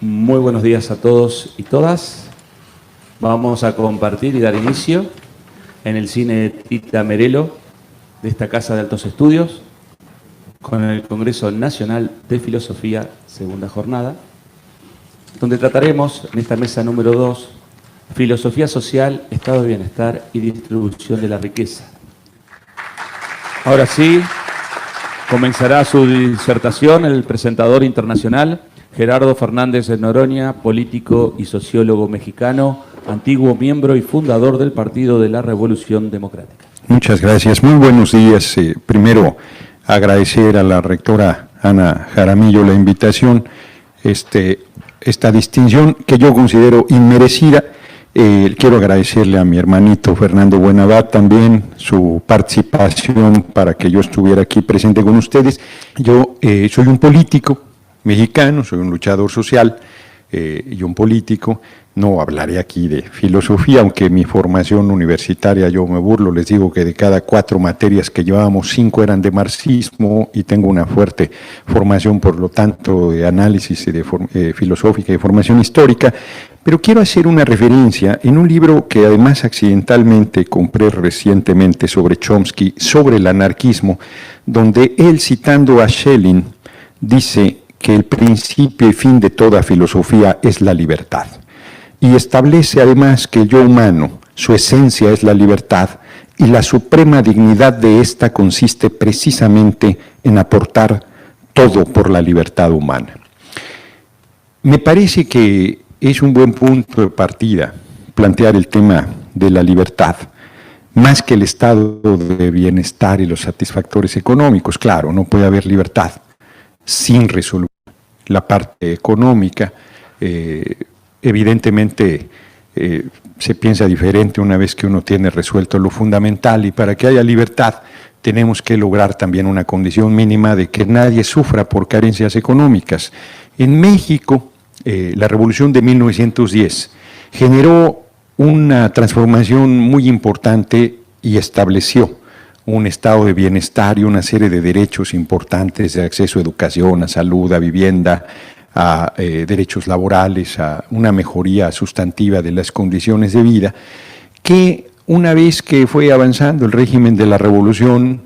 Muy buenos días a todos y todas. Vamos a compartir y dar inicio en el cine Tita Merelo de esta Casa de Altos Estudios con el Congreso Nacional de Filosofía, segunda jornada, donde trataremos en esta mesa número 2 filosofía social, estado de bienestar y distribución de la riqueza. Ahora sí, comenzará su disertación el presentador internacional Gerardo Fernández de Noroña, político y sociólogo mexicano, antiguo miembro y fundador del Partido de la Revolución Democrática. Muchas gracias, muy buenos días. Primero, agradecer a la rectora Ana Jaramillo la invitación, esta distinción que yo considero inmerecida. Quiero agradecerle a mi hermanito Fernando Buenabad también su participación para que yo estuviera aquí presente con ustedes. Yo soy un político mexicano, soy un luchador social y un político. No hablaré aquí de filosofía, aunque mi formación universitaria, yo me burlo, les digo que de cada 4 materias que llevábamos, 5 eran de marxismo y tengo una fuerte formación, por lo tanto, de análisis filosófica y de formación histórica. Pero quiero hacer una referencia en un libro que además accidentalmente compré recientemente sobre Chomsky, sobre el anarquismo, donde él, citando a Schelling, dice que el principio y fin de toda filosofía es la libertad. Y establece además que el yo humano, su esencia es la libertad, y la suprema dignidad de ésta consiste precisamente en aportar todo por la libertad humana. Me parece que es un buen punto de partida plantear el tema de la libertad, más que el estado de bienestar y los satisfactores económicos. Claro, no puede haber libertad sin resolver la parte económica. Evidentemente se piensa diferente una vez que uno tiene resuelto lo fundamental, y para que haya libertad tenemos que lograr también una condición mínima de que nadie sufra por carencias económicas. En México, la Revolución de 1910 generó una transformación muy importante y estableció un estado de bienestar y una serie de derechos importantes de acceso a educación, a salud, a vivienda, a derechos laborales, a una mejoría sustantiva de las condiciones de vida, que una vez que fue avanzando el régimen de la Revolución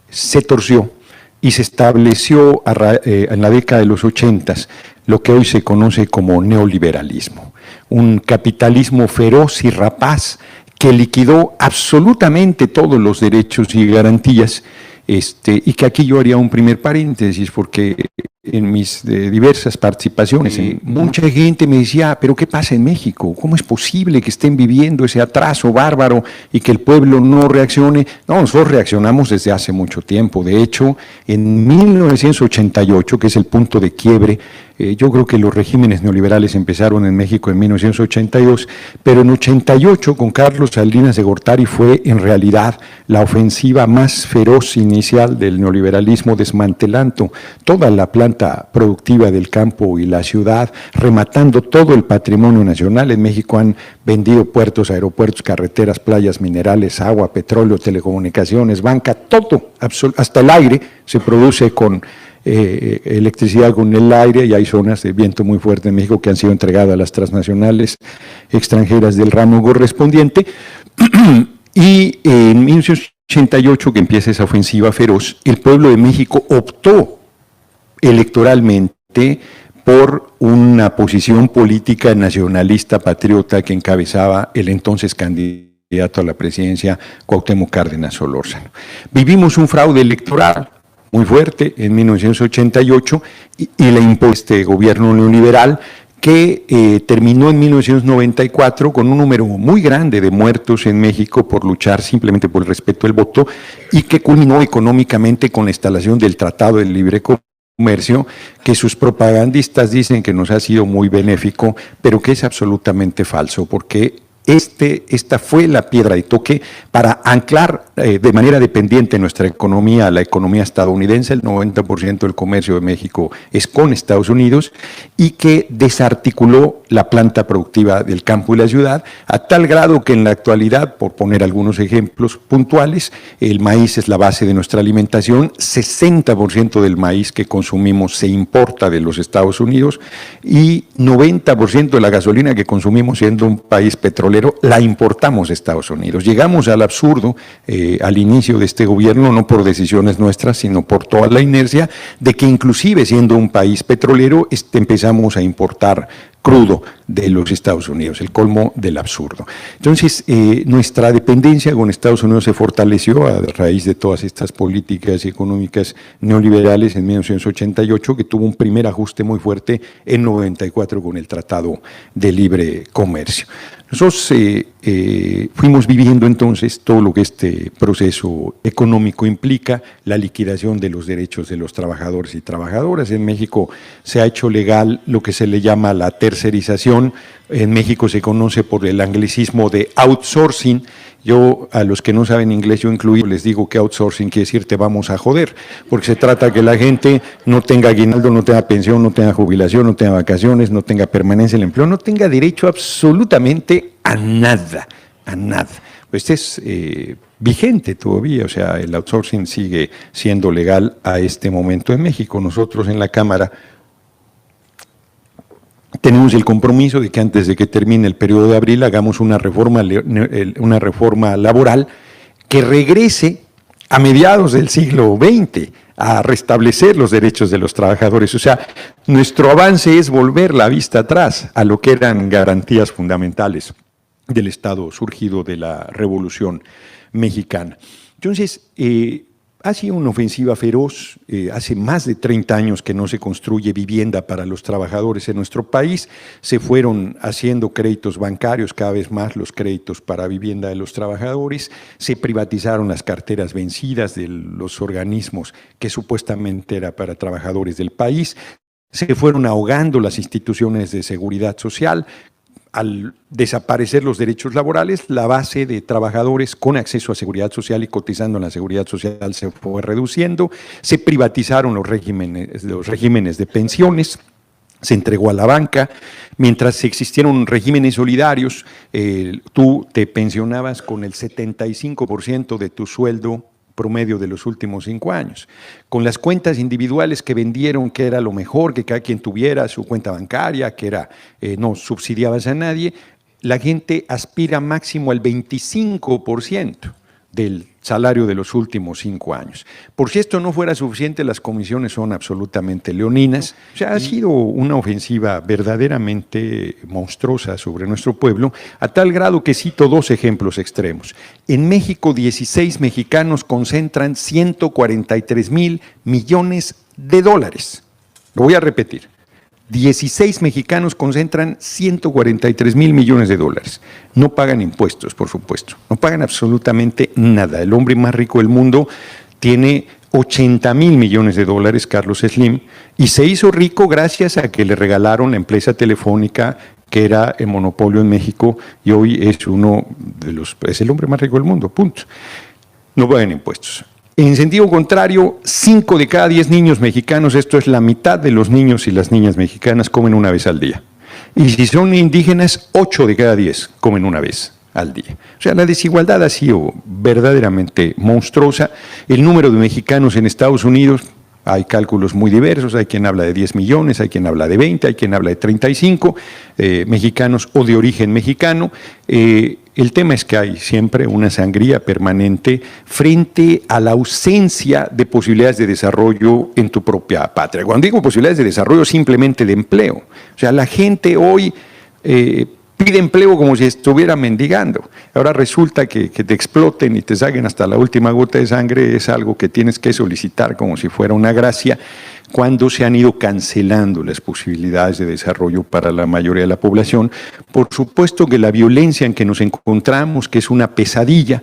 se torció y se estableció en la década de los 80 lo que hoy se conoce como neoliberalismo, un capitalismo feroz y rapaz que liquidó absolutamente todos los derechos y garantías, y que aquí yo haría un primer paréntesis, porque en mis diversas participaciones, mucha gente me decía, pero ¿qué pasa en México? ¿Cómo es posible que estén viviendo ese atraso bárbaro y que el pueblo no reaccione? No, nosotros reaccionamos desde hace mucho tiempo. De hecho, en 1988, que es el punto de quiebre, yo creo que los regímenes neoliberales empezaron en México en 1982, pero en 88 con Carlos Salinas de Gortari fue en realidad la ofensiva más feroz inicial del neoliberalismo, desmantelando toda la planta productiva del campo y la ciudad, rematando todo el patrimonio nacional. En México han vendido puertos, aeropuertos, carreteras, playas, minerales, agua, petróleo, telecomunicaciones, banca, todo, hasta el aire se produce con electricidad con el aire, y hay zonas de viento muy fuerte en México que han sido entregadas a las transnacionales extranjeras del ramo correspondiente. Y en 1988, que empieza esa ofensiva feroz, el pueblo de México optó electoralmente por una posición política nacionalista patriota que encabezaba el entonces candidato a la presidencia, Cuauhtémoc Cárdenas Solórzano. Vivimos un fraude electoral muy fuerte en 1988 y la impuso este gobierno neoliberal que terminó en 1994 con un número muy grande de muertos en México por luchar simplemente por el respeto al voto, y que culminó económicamente con la instalación del Tratado de Libre Comercio, que sus propagandistas dicen que nos ha sido muy benéfico, pero que es absolutamente falso, porque esta fue la piedra de toque para anclar de manera dependiente nuestra economía a la economía estadounidense. El 90% del comercio de México es con Estados Unidos, y que desarticuló la planta productiva del campo y la ciudad, a tal grado que en la actualidad, por poner algunos ejemplos puntuales, el maíz es la base de nuestra alimentación, 60% del maíz que consumimos se importa de los Estados Unidos y 90% de la gasolina que consumimos, siendo un país petrolero, la importamos de Estados Unidos. Llegamos al absurdo al inicio de este gobierno, no por decisiones nuestras, sino por toda la inercia, de que inclusive siendo un país petrolero, empezamos a importar crudo de los Estados Unidos, el colmo del absurdo. Entonces, nuestra dependencia con Estados Unidos se fortaleció a raíz de todas estas políticas económicas neoliberales en 1988, que tuvo un primer ajuste muy fuerte en 94 con el Tratado de Libre Comercio. Nosotros fuimos viviendo entonces todo lo que este proceso económico implica, la liquidación de los derechos de los trabajadores y trabajadoras. En México se ha hecho legal lo que se le llama la tercerización. En México se conoce por el anglicismo de outsourcing. Yo, a los que no saben inglés, yo incluido, les digo que outsourcing quiere decir te vamos a joder, porque se trata que la gente no tenga aguinaldo, no tenga pensión, no tenga jubilación, no tenga vacaciones, no tenga permanencia en el empleo, no tenga derecho absolutamente a nada, a nada. Pues es vigente todavía, o sea, el outsourcing sigue siendo legal a este momento en México. Nosotros en la Cámara tenemos el compromiso de que antes de que termine el periodo de abril hagamos una reforma laboral que regrese a mediados del siglo XX a restablecer los derechos de los trabajadores. O sea, nuestro avance es volver la vista atrás a lo que eran garantías fundamentales del Estado surgido de la Revolución Mexicana. Entonces, ha sido una ofensiva feroz. Hace más de 30 años que no se construye vivienda para los trabajadores en nuestro país. Se fueron haciendo créditos bancarios, cada vez más los créditos para vivienda de los trabajadores. Se privatizaron las carteras vencidas de los organismos que supuestamente era para trabajadores del país. Se fueron ahogando las instituciones de seguridad social. Al desaparecer los derechos laborales, la base de trabajadores con acceso a seguridad social y cotizando en la seguridad social se fue reduciendo, se privatizaron los regímenes de pensiones, se entregó a la banca, mientras existieron regímenes solidarios, tú te pensionabas con el 75% de tu sueldo promedio de los últimos 5 años, con las cuentas individuales que vendieron, que era lo mejor, que cada quien tuviera su cuenta bancaria, que era no subsidiabas a nadie, la gente aspira máximo al 25% del salario de los últimos 5 años. Por si esto no fuera suficiente, las comisiones son absolutamente leoninas. O sea, ha sido una ofensiva verdaderamente monstruosa sobre nuestro pueblo, a tal grado que cito 2 ejemplos extremos. En México, 16 mexicanos concentran 143,000 millones de dólares. Lo voy a repetir. 16 mexicanos concentran 143,000 millones de dólares. No pagan impuestos, por supuesto, no pagan absolutamente nada. El hombre más rico del mundo tiene 80,000 millones de dólares, Carlos Slim, y se hizo rico gracias a que le regalaron la empresa telefónica que era el monopolio en México, y hoy es es el hombre más rico del mundo, punto. No pagan impuestos. En sentido contrario, 5 de cada 10 niños mexicanos, esto es la mitad de los niños y las niñas mexicanas, comen una vez al día. Y si son indígenas, 8 de cada 10 comen una vez al día. O sea, la desigualdad ha sido verdaderamente monstruosa. El número de mexicanos en Estados Unidos, hay cálculos muy diversos, hay quien habla de 10 millones, hay quien habla de 20, hay quien habla de 35 mexicanos o de origen mexicano. El tema es que hay siempre una sangría permanente frente a la ausencia de posibilidades de desarrollo en tu propia patria. Cuando digo posibilidades de desarrollo, simplemente de empleo. O sea, la gente hoy pide empleo como si estuviera mendigando. Ahora resulta que te exploten y te saquen hasta la última gota de sangre es algo que tienes que solicitar como si fuera una gracia, cuando se han ido cancelando las posibilidades de desarrollo para la mayoría de la población. Por supuesto que la violencia en que nos encontramos, que es una pesadilla,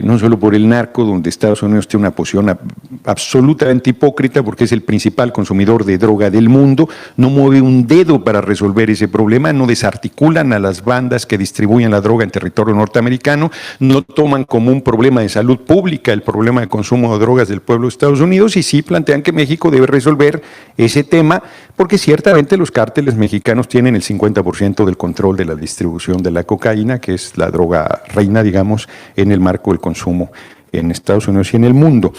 no solo por el narco, donde Estados Unidos tiene una posición absolutamente hipócrita porque es el principal consumidor de droga del mundo, no mueve un dedo para resolver ese problema, no desarticulan a las bandas que distribuyen la droga en territorio norteamericano, no toman como un problema de salud pública el problema de consumo de drogas del pueblo de Estados Unidos, y sí plantean que México debe resolver resolver ese tema, porque ciertamente los cárteles mexicanos tienen el 50% del control de la distribución de la cocaína, que es la droga reina, digamos, en el marco del consumo en Estados Unidos y en el mundo.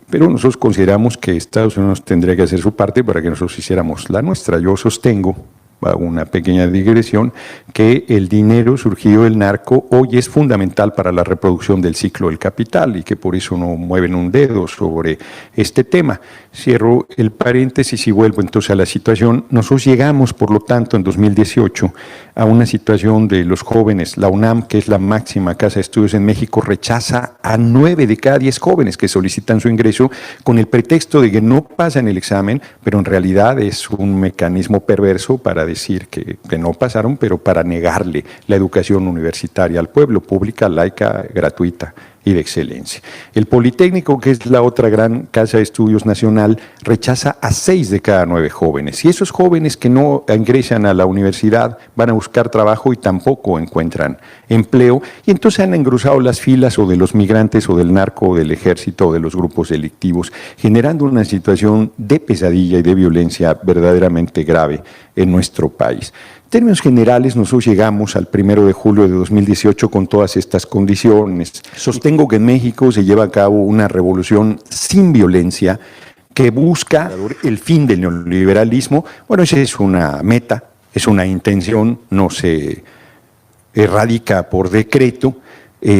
Pero nosotros consideramos que Estados Unidos tendría que hacer su parte para que nosotros hiciéramos la nuestra. Yo sostengo, una pequeña digresión, que el dinero surgido del narco hoy es fundamental para la reproducción del ciclo del capital y que por eso no mueven un dedo sobre este tema. Cierro el paréntesis y vuelvo entonces a la situación. Nosotros llegamos, por lo tanto, en 2018 a una situación de los jóvenes. La UNAM, que es la máxima casa de estudios en México, rechaza a 9 de cada 10 jóvenes que solicitan su ingreso con el pretexto de que no pasan el examen, pero en realidad es un mecanismo perverso para decir que no pasaron, pero para negarle la educación universitaria al pueblo, pública, laica, gratuita y de excelencia. El Politécnico, que es la otra gran casa de estudios nacional, rechaza a 6 de cada 9 jóvenes. Y esos jóvenes que no ingresan a la universidad van a buscar trabajo y tampoco encuentran empleo. Y entonces han engrosado las filas o de los migrantes o del narco, o del ejército o de los grupos delictivos, generando una situación de pesadilla y de violencia verdaderamente grave en nuestro país. En términos generales, nosotros llegamos al 1 de julio de 2018 con todas estas condiciones. Sostengo que en México se lleva a cabo una revolución sin violencia que busca el fin del neoliberalismo. Bueno, esa es una meta, es una intención, no se erradica por decreto.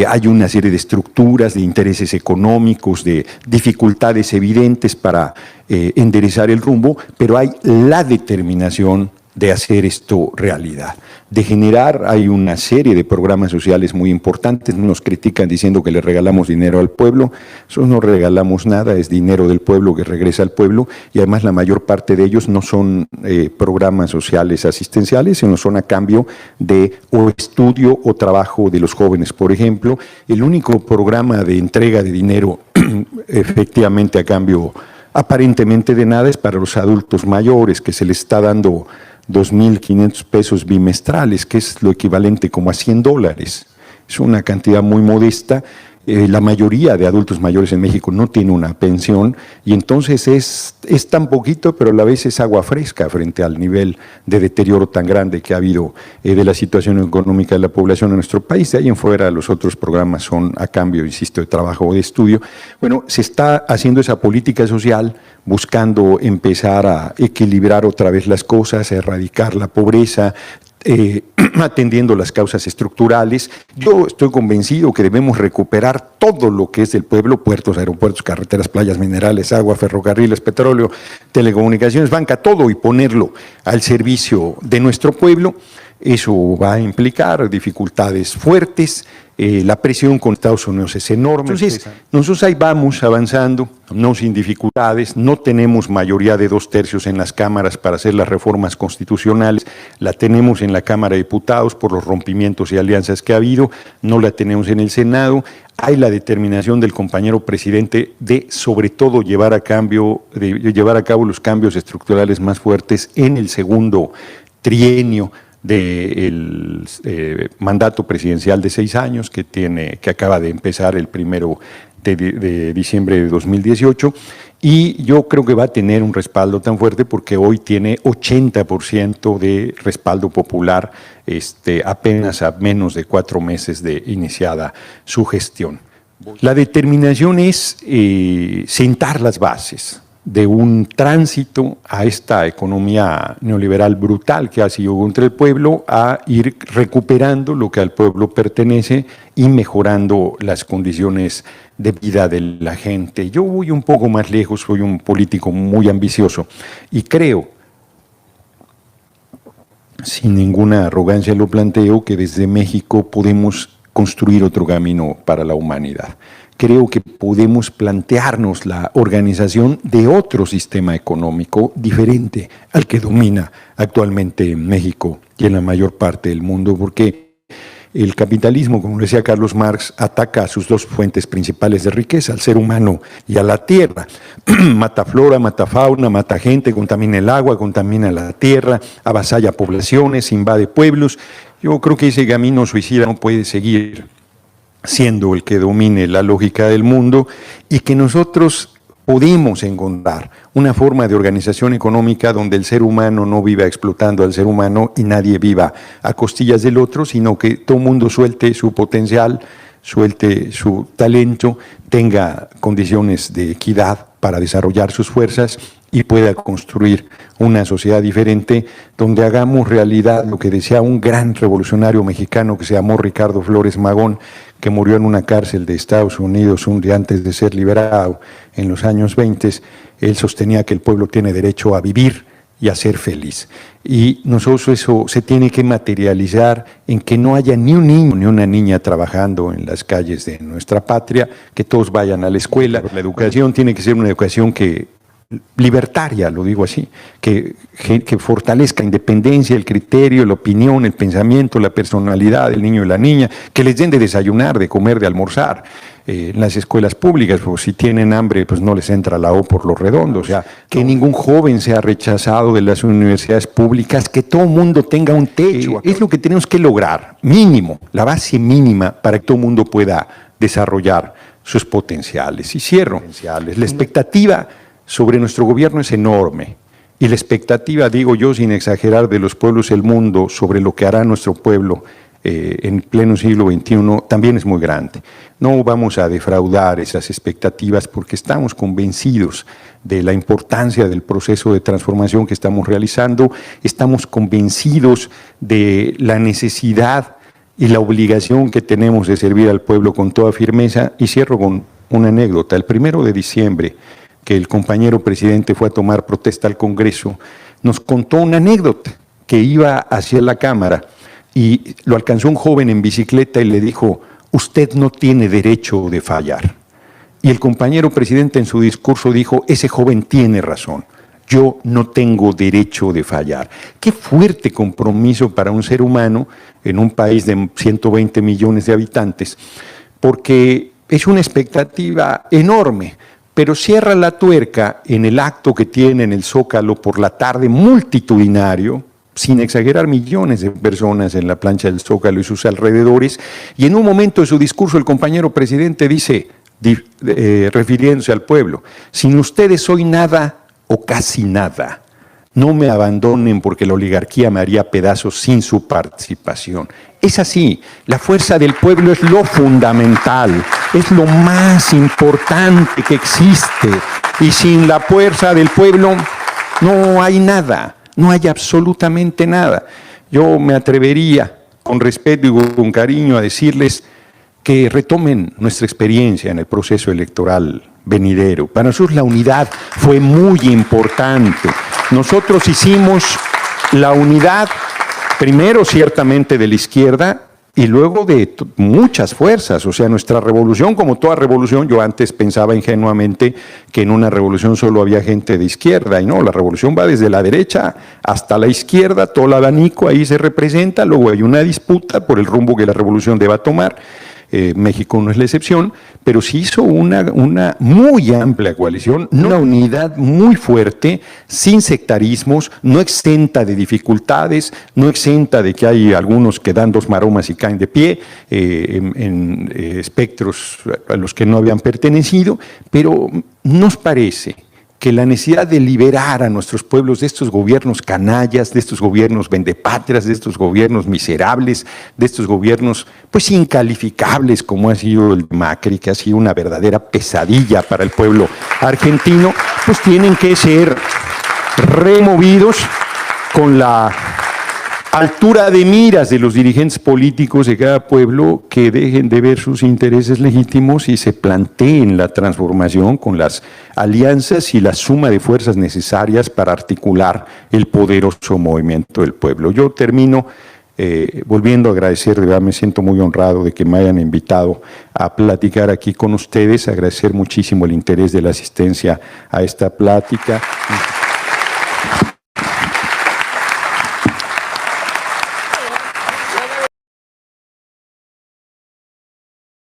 Hay una serie de estructuras, de intereses económicos, de dificultades evidentes para enderezar el rumbo, pero hay la determinación de hacer esto realidad, de generar. Hay una serie de programas sociales muy importantes. Nos critican diciendo que le regalamos dinero al pueblo. Nosotros no regalamos nada, es dinero del pueblo que regresa al pueblo, y además la mayor parte de ellos no son programas sociales asistenciales, sino son a cambio de o estudio o trabajo de los jóvenes. Por ejemplo, el único programa de entrega de dinero efectivamente a cambio aparentemente de nada es para los adultos mayores, que se les está dando 2.500 pesos bimestrales, que es lo equivalente como a $100. Es una cantidad muy modesta. La mayoría de adultos mayores en México no tiene una pensión, y entonces es tan poquito, pero a la vez es agua fresca frente al nivel de deterioro tan grande que ha habido de la situación económica de la población en nuestro país. De ahí en fuera los otros programas son a cambio, insisto, de trabajo o de estudio. Bueno, se está haciendo esa política social buscando empezar a equilibrar otra vez las cosas, a erradicar la pobreza, atendiendo las causas estructurales. Yo estoy convencido que debemos recuperar todo lo que es del pueblo: puertos, aeropuertos, carreteras, playas, minerales, agua, ferrocarriles, petróleo, telecomunicaciones, banca, todo, y ponerlo al servicio de nuestro pueblo. Eso va a implicar dificultades fuertes. La presión con Estados Unidos es enorme. Entonces, nosotros ahí vamos avanzando, no sin dificultades. No tenemos mayoría de 2/3 en las cámaras para hacer las reformas constitucionales. La tenemos en la Cámara de Diputados por los rompimientos y alianzas que ha habido. No la tenemos en el Senado. Hay la determinación del compañero presidente de, sobre todo, llevar a cabo los cambios estructurales más fuertes en el segundo trienio del mandato presidencial de 6 años que acaba de empezar el 1 de diciembre de 2018, y yo creo que va a tener un respaldo tan fuerte porque hoy tiene 80% de respaldo popular, apenas a menos de 4 meses de iniciada su gestión. La determinación es sentar las bases de un tránsito a esta economía neoliberal brutal que ha sido contra el pueblo, a ir recuperando lo que al pueblo pertenece y mejorando las condiciones de vida de la gente. Yo voy un poco más lejos, soy un político muy ambicioso y creo, sin ninguna arrogancia lo planteo, que desde México podemos construir otro camino para la humanidad. Creo que podemos plantearnos la organización de otro sistema económico diferente al que domina actualmente en México y en la mayor parte del mundo, porque el capitalismo, como decía Carlos Marx, ataca a sus 2 fuentes principales de riqueza, al ser humano y a la tierra. Mata flora, mata fauna, mata gente, contamina el agua, contamina la tierra, avasalla poblaciones, invade pueblos. Yo creo que ese camino suicida no puede seguir siendo el que domine la lógica del mundo, y que nosotros podemos encontrar una forma de organización económica donde el ser humano no viva explotando al ser humano y nadie viva a costillas del otro, sino que todo el mundo suelte su potencial, suelte su talento, tenga condiciones de equidad para desarrollar sus fuerzas y pueda construir una sociedad diferente donde hagamos realidad lo que decía un gran revolucionario mexicano que se llamó Ricardo Flores Magón, que murió en una cárcel de Estados Unidos un día antes de ser liberado en los años 20. Él sostenía que el pueblo tiene derecho a vivir y a ser feliz. Y nosotros eso se tiene que materializar en que no haya ni un niño ni una niña trabajando en las calles de nuestra patria, que todos vayan a la escuela. La educación tiene que ser una educación libertaria, lo digo así, que fortalezca la independencia, el criterio, la opinión, el pensamiento, la personalidad del niño y la niña, que les den de desayunar, de comer, de almorzar. En las escuelas públicas, pues si tienen hambre, pues no les entra la O por los redondos. O sea, que ningún joven sea rechazado de las universidades públicas, que todo mundo tenga un techo. Es lo que tenemos que lograr, mínimo, la base mínima para que todo el mundo pueda desarrollar sus potenciales. Y cierro. La expectativa sobre nuestro gobierno es enorme. Y la expectativa, digo yo sin exagerar, de los pueblos del mundo sobre lo que hará nuestro pueblo en pleno siglo XXI también es muy grande. No vamos a defraudar esas expectativas porque estamos convencidos de la importancia del proceso de transformación que estamos realizando, estamos convencidos de la necesidad y la obligación que tenemos de servir al pueblo con toda firmeza. Y cierro con una anécdota. El 1 de diciembre, que el compañero presidente fue a tomar protesta al Congreso, nos contó una anécdota que iba hacia la Cámara y lo alcanzó un joven en bicicleta y le dijo: usted no tiene derecho de fallar. Y el compañero presidente en su discurso dijo: ese joven tiene razón, yo no tengo derecho de fallar. Qué fuerte compromiso para un ser humano en un país de 120 millones de habitantes, porque es una expectativa enorme, pero cierra la tuerca en el acto que tiene en el Zócalo por la tarde, multitudinario, sin exagerar, millones de personas en la plancha del Zócalo y sus alrededores, y en un momento de su discurso el compañero presidente dice, refiriéndose al pueblo: sin ustedes soy nada o casi nada, no me abandonen porque la oligarquía me haría pedazos sin su participación. Es así, la fuerza del pueblo es lo fundamental, es lo más importante que existe, y sin la fuerza del pueblo no hay nada. No hay absolutamente nada. Yo me atrevería, con respeto y con cariño, a decirles que retomen nuestra experiencia en el proceso electoral venidero. Para nosotros la unidad fue muy importante. Nosotros hicimos la unidad, primero ciertamente de la izquierda, y luego de muchas fuerzas. O sea, nuestra revolución, como toda revolución, yo antes pensaba ingenuamente que en una revolución solo había gente de izquierda, y no, la revolución va desde la derecha hasta la izquierda, todo el abanico ahí se representa, luego hay una disputa por el rumbo que la revolución deba tomar. México no es la excepción, pero sí hizo una muy amplia coalición, una unidad muy fuerte, sin sectarismos, no exenta de dificultades, no exenta de que hay algunos que dan dos maromas y caen de pie en espectros a los que no habían pertenecido, pero nos parece que la necesidad de liberar a nuestros pueblos de estos gobiernos canallas, de estos gobiernos vendepatrias, de estos gobiernos miserables, de estos gobiernos pues incalificables como ha sido el Macri, que ha sido una verdadera pesadilla para el pueblo argentino, pues tienen que ser removidos con la altura de miras de los dirigentes políticos de cada pueblo, que dejen de ver sus intereses legítimos y se planteen la transformación con las alianzas y la suma de fuerzas necesarias para articular el poderoso movimiento del pueblo. Yo termino volviendo a agradecer, de verdad me siento muy honrado de que me hayan invitado a platicar aquí con ustedes, agradecer muchísimo el interés de la asistencia a esta plática.